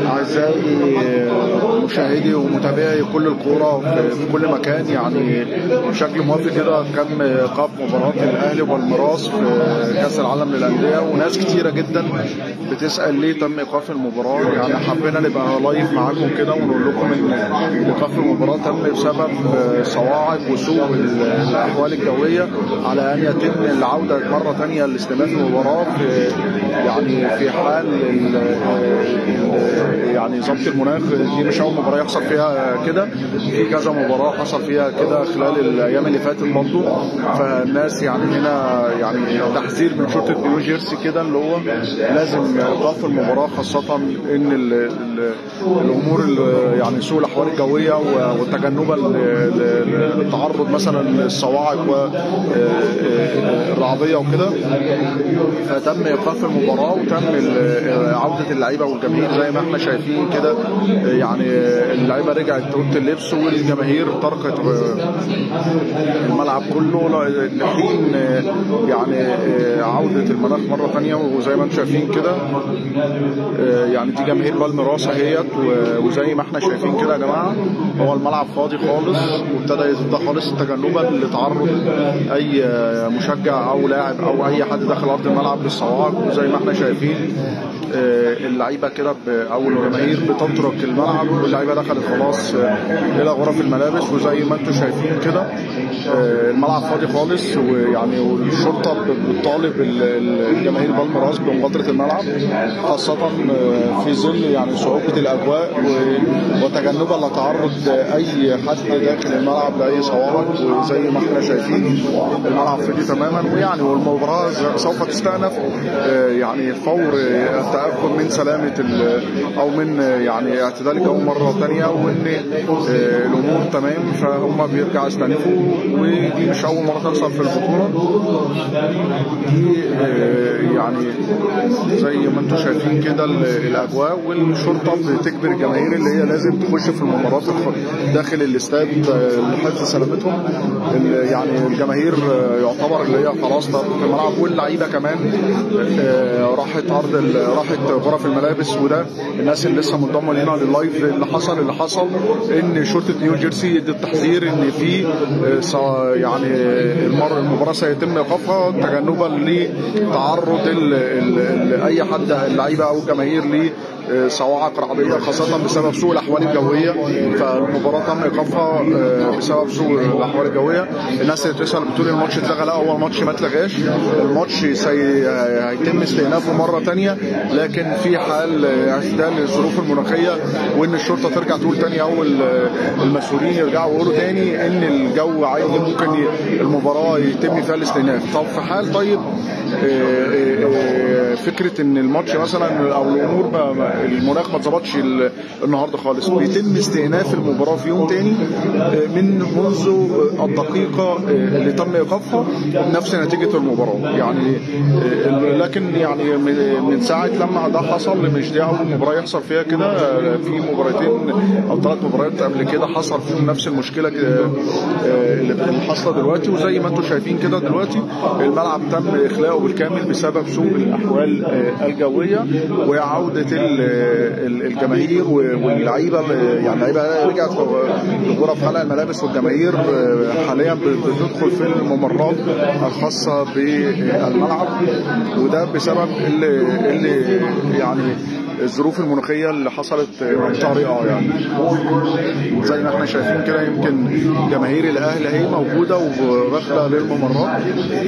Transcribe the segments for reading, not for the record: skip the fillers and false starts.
أعزائي مشاهدي ومتابعي كل الكورة في كل مكان، يعني بشكل موافق كده تم إيقاف مباراة الأهلي والميراث في كأس العالم للأندية، وناس كتيرة جدا بتسأل ليه تم إيقاف المباراة. يعني حبينا نبقى لايف معاكم كده ونقول لكم إن إيقاف المباراة تم بسبب صواعق وسوء الأحوال الجوية، على أن يتم العودة مرة ثانية لاستئناف المباراة في حال يعني ضبط المناخ. دي مش أول مباراة يحصل فيها كده، في كذا مباراة حصل فيها كده خلال الأيام اللي فاتت برضه. فالناس يعني هنا يعني تحذير من شرطة نيو جيرسي كده اللي هو لازم إيقاف المباراة، خاصة إن الأمور يعني سوء الأحوال الجوية وتجنبا للتعرض مثلا للصواعق والرعدية وكده. فتم إيقاف المباراة وتم عودة اللعيبة والجماهير زي ما احنا شايفين كده. يعني اللعيبة رجعت اوضه اللبس والجماهير طرقت الملعب كله لحين يعني عودة المناخ مرة ثانية. وزي ما انتم شايفين كده يعني دي جماهير بالميراث اهيت، وزي ما احنا شايفين كده يا جماعة هو الملعب فاضي خالص وابتدى يفضى خالص تجنبا لتعرض اي مشجع او لاعب او اي حد داخل ارض الملعب للصواعق. وزي ما احنا شايفين اللعيبه كده او الجماهير بتترك الملعب واللعيبه دخلت خلاص الى غرف الملابس. وزي ما انتم شايفين كده الملعب فاضي خالص، ويعني والشرطه بتطالب الجماهير بالميراث بمغادره الملعب، خاصه في ظل يعني صعوبه الاجواء وتجنبا لتعرض اي حد داخل الملعب لاي صواعق. وزي ما احنا شايفين الملعب فاضي تماما، ويعني والمباراه سوف تستأنف يعني فور التأكد من سلامة أو من يعني اعتدال الجو مرة ثانية، وإن الأمور تمام فهم بيرجعوا يستأنفوا. ودي مش أول مرة تحصل في البطولة دي. يعني زي ما انتم شايفين كده الأجواء، والشرطة بتجبر الجماهير اللي هي لازم تخش في المباريات داخل الاستاد لحفظ سلامتهم. يعني الجماهير يعتبر اللي هي خلاص طارت الملعب، واللعيبة كمان راحت غرف الملابس. وده الناس اللي لسه منضمه لينا لللايف. اللي حصل ان شرطه نيو جيرسي ادت تحذير ان في يعني المباراه سيتم ايقافها تجنبا لتعرض اي حد اللعيبه او الجماهير صواعق رعديه، خاصه بسبب سوء الاحوال الجويه. فالمباراه تم ايقافها بسبب سوء الاحوال الجويه. الناس اللي بتسال بتقول الماتش اتلغى، لا هو الماتش ما اتلغاش، الماتش هيتم استئنافه مره ثانيه، لكن في حال اعتدال الظروف المناخيه وان الشرطه ترجع تقول ثاني او المسؤولين يرجعوا يقولوا ثاني ان الجو عادي ممكن المباراه يتم فيها الاستئناف. طب في حال فكره ان الماتش مثلا او الامور المناخ ما اتظبطش النهارده خالص، بيتم استئناف المباراه في يوم تاني منذ الدقيقه اللي تم ايقافها بنفس نتيجه المباراه. يعني لكن يعني من ساعه لما ده حصل مش دي اول مباراه يحصل فيها كده. في مباراتين او 3 مباريات قبل كده حصل فيهم نفس المشكله اللي حاصله دلوقتي. وزي ما انتم شايفين كده دلوقتي الملعب تم اخلاؤه بالكامل بسبب سوء الاحوال الجويه وعوده الجماهير واللعيبه. يعني اللعيبه رجعت لغرف خلع الملابس، والجماهير حاليا بتدخل في الممرات الخاصه بالملعب. وده بسبب اللي يعني الظروف المناخيه اللي حصلت طارئه. يعني زي ما احنا شايفين كده يمكن جماهير الاهلي اهي موجوده وداخله للممرات.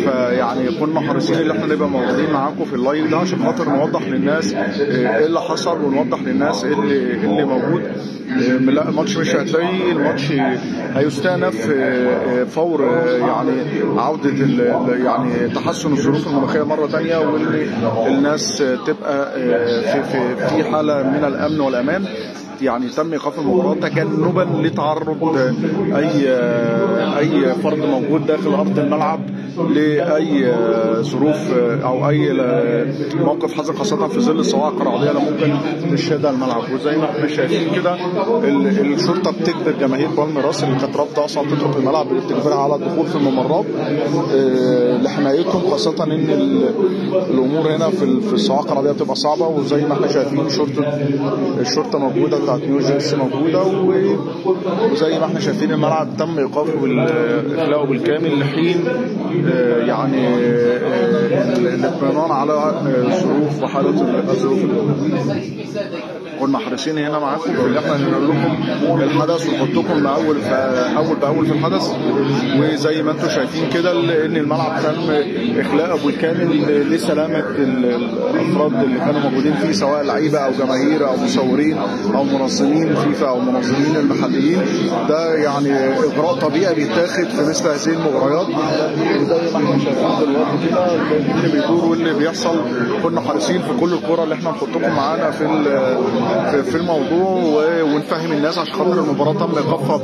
فيعني كنا حريصين ان احنا نبقى موجودين معاكم في اللايف ده عشان خاطر نوضح للناس ايه اللي حصل، ونوضح للناس ايه اللي موجود. لا الماتش مش هتلاقي، الماتش هيستأنف فور يعني عوده يعني تحسن الظروف المناخيه مره ثانيه، وان الناس تبقى في حاله من الامن والامان. يعني تم ايقاف المباراه تجنبا لتعرض اي فرد موجود داخل ارض الملعب لاي ظروف او اي موقف حصل، خاصه في ظل الصواعق الرعديه اللي ممكن تشهدها الملعب. وزي ما احنا شايفين كده الشرطه بتجبر جماهير بالميراس اللي كانت رافضه اصلا تدخل الملعب، بتجبرها على الدخول في الممرات لحمايتهم، خاصه ان الامور هنا في الصواعق الرعديه بتبقى صعبه. وزي ما احنا شايفين الشرطه موجوده بتاعت نيو جيرسي موجوده، وزي ما احنا شايفين الملعب تم ايقافه واخلاؤه بالكامل لحين يعني الاطمئنان على ظروف وحاله الظروف. كنا حريصين هنا معاكم ان احنا ننقل لكم الحدث ونحطكم اول باول في الحدث. وزي ما انتم شايفين كده ان الملعب تم اخلاءه بالكامل لسلامه الافراد اللي كانوا موجودين فيه، سواء لعيبه او جماهير او مصورين او منظمين فيفا او منظمين المحليين. ده يعني اجراء طبيعي بيتاخد في مثل هذه المباريات. وزي ما احنا شايفين دلوقتي كده اللي بيدور واللي بيحصل، كنا حريصين في كل الكره اللي احنا نحطكم معانا في الموضوع ونفهم الناس، عشان خاطر المباراه تم ايقافها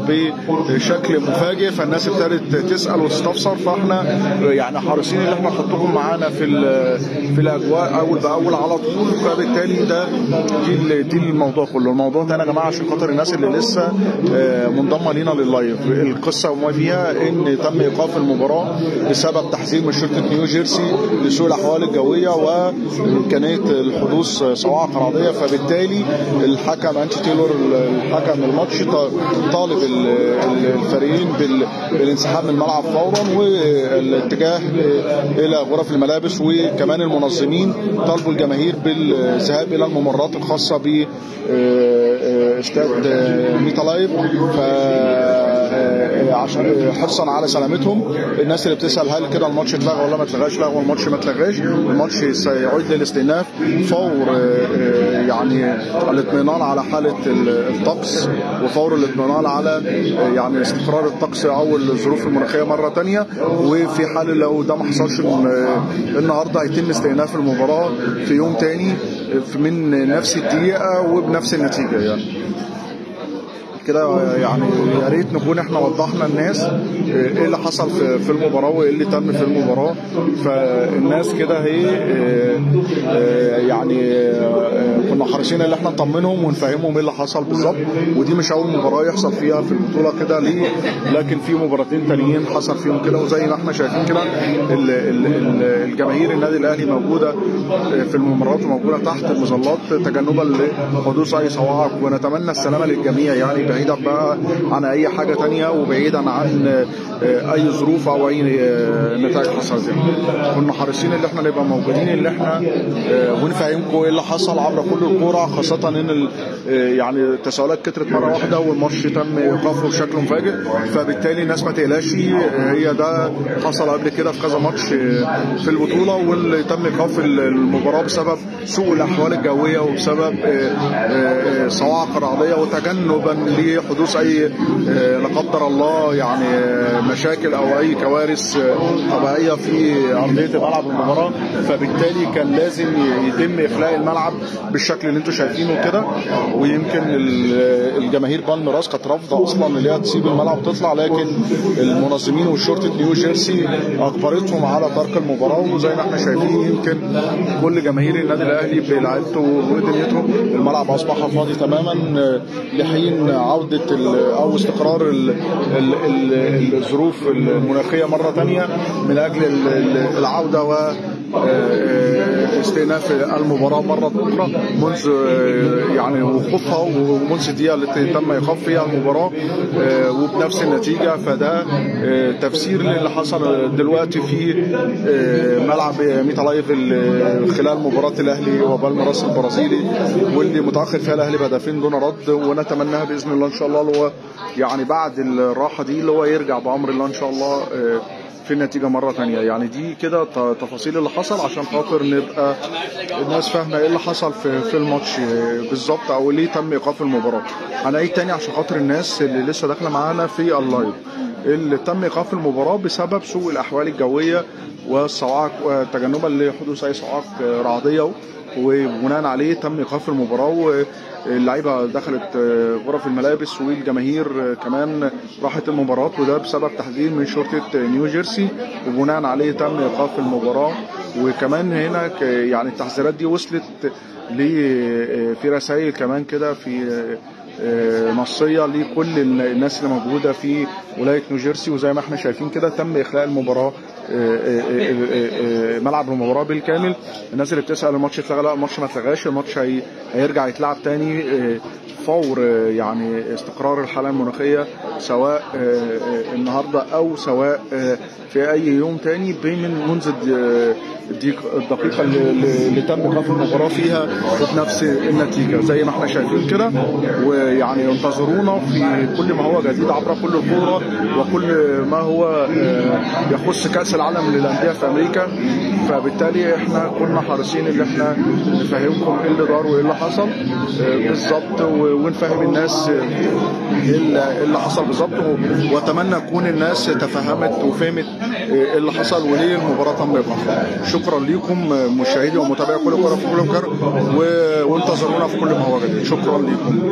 بشكل مفاجئ، فالناس ابتدت تسال وتستفسر. فاحنا يعني حريصين ان احنا نحطكم معانا في الاجواء اول باول على طول. فبالتالي دي الموضوع كله. الموضوع ده يا جماعه عشان خاطر الناس اللي لسه منضمه لينا لللايف، القصه وما فيها ان تم ايقاف المباراه بسبب تحذير من شرطه نيو جيرسي لسوء الاحوال الجويه وامكانيه الحدوث صواعق رعديه. فبالتالي الحكم انتي تايلور الحكم الماتش طالب الفريقين بالانسحاب من الملعب فورا والاتجاه الى غرف الملابس. وكمان المنظمين طالبوا الجماهير بالذهاب الى الممرات الخاصه ب استاد ميتا لايف، عشان حرصا على سلامتهم. الناس اللي بتسال هل كده الماتش اتلغى ولا ما اتلغاش؟ لا، الماتش ما اتلغاش، الماتش سيعود للاستئناف فور يعني الاطمئنان على حاله الطقس، وفور الاطمئنان على يعني استقرار الطقس او الظروف المناخيه مره ثانيه. وفي حال لو ده ما حصلش النهارده هيتم استئناف المباراه في يوم ثاني من نفس الدقيقه وبنفس النتيجه. يعني كده يعني يا ريت نكون احنا وضحنا الناس ايه اللي حصل في المباراه وايه اللي تم في المباراه. فالناس كده هي يعني كنا حريصين ان احنا نطمنهم ونفهمهم ايه اللي حصل بالظبط. ودي مش اول مباراه يحصل فيها في البطوله كده ليه، لكن في مباراتين تانيين حصل فيهم كده. وزي ما احنا شايفين كده الجماهير النادي الاهلي موجوده في الممرات وموجوده تحت المظلات تجنبا لحدوث اي صواعق. ونتمنى السلامه للجميع، يعني بعيدا بقى عن اي حاجه تانية وبعيدا عن اي ظروف او اي نتائج حصلت. كنا حريصين ان احنا نبقى موجودين اللي احنا ونفهمكم ايه اللي حصل عبر كل الكوره، خاصه ان يعني التساؤلات كترت مره واحده والماتش تم ايقافه بشكل مفاجئ. فبالتالي الناس ما تقلقش، هي ده حصل قبل كده في كذا ماتش في البطوله، واللي تم ايقاف المباراه بسبب سوء الاحوال الجويه وبسبب صواعق رعديه وتجنبا لحدوث اي لا قدر الله يعني مشاكل او اي كوارث طبيعيه في ارضيه الملعب المباراه. فبالتالي كان لازم يتم اخلاء الملعب بالشكل اللي انتم شايفينه كده. ويمكن الجماهير بالميراس كانت رافضه اصلا ان هي تسيب الملعب وتطلع، لكن المنظمين وشرطه نيو جيرسي اجبرتهم على ترك المباراه. وزي ما احنا شايفين يمكن كل جماهير النادي الاهلي بلعبته ودنيته الملعب اصبح فاضي تماما لحين عودة أو استقرار الظروف المناخية مرة ثانية من أجل العودة واستئناف المباراة مرة أخرى منذ يعني وقوفها ومنذ الدقيقة التي تم إيقاف فيها المباراة وبنفس النتيجة. فده تفسير للي حصل دلوقتي في ملعب ميتا لايف خلال مباراة الأهلي وبالميراس البرازيلي، واللي متأخر فيها الأهلي بهدفين دون رد. ونتمناها بإذن الله إن شاء الله اللي هو يعني بعد الراحة دي اللي هو يرجع بأمر الله إن شاء الله في النتيجة مرة تانية. يعني دي كده تفاصيل اللي حصل عشان خاطر نبقى الناس فاهمة ايه اللي حصل في الماتش بالظبط او ليه تم ايقاف المباراة. هنعيد تاني عشان خاطر الناس اللي لسه داخلة معانا في اللايف. اللي تم ايقاف المباراه بسبب سوء الاحوال الجويه والصواعق وتجنبا لحدوث اي صواعق رعديه، وبناء عليه تم ايقاف المباراه. واللعيبه دخلت غرف الملابس والجماهير كمان راحت المباراه، وده بسبب تحذير من شرطه نيو جيرسي، وبناء عليه تم ايقاف المباراه. وكمان هنا يعني التحذيرات دي وصلت في رسائل كمان كده في نصيه لكل الناس اللي موجوده في ولايه نيوجيرسي. وزي ما احنا شايفين كده تم اخلاء المباراه، ملعب المباراه بالكامل. الناس اللي بتسال الماتش اتلغى، لا الماتش ما اتلغاش، الماتش هيرجع يتلعب تاني فور يعني استقرار الحاله المناخيه، سواء النهارده او سواء في اي يوم تاني منذ الدقيقه اللي تم ايقاف المباراه فيها بنفس النتيجه زي ما احنا شايفين كده. ويعني انتظرونا في كل ما هو جديد عبر كل الكوره وكل ما هو يخص كاس العالم للانديه في امريكا. فبالتالي احنا كنا حريصين ان احنا نفهمكم ايه اللي دار وايه اللي حصل بالظبط، ونفهم الناس ايه اللي حصل بالظبط. واتمنى تكون الناس تفهمت وفهمت ايه اللي حصل وليه المباراه تم ايقافها. شكرا لكم مشاهدي ومتابعي كل كره في كل مكان، وانتظرونا في كل ما هو جديد. شكرا لكم.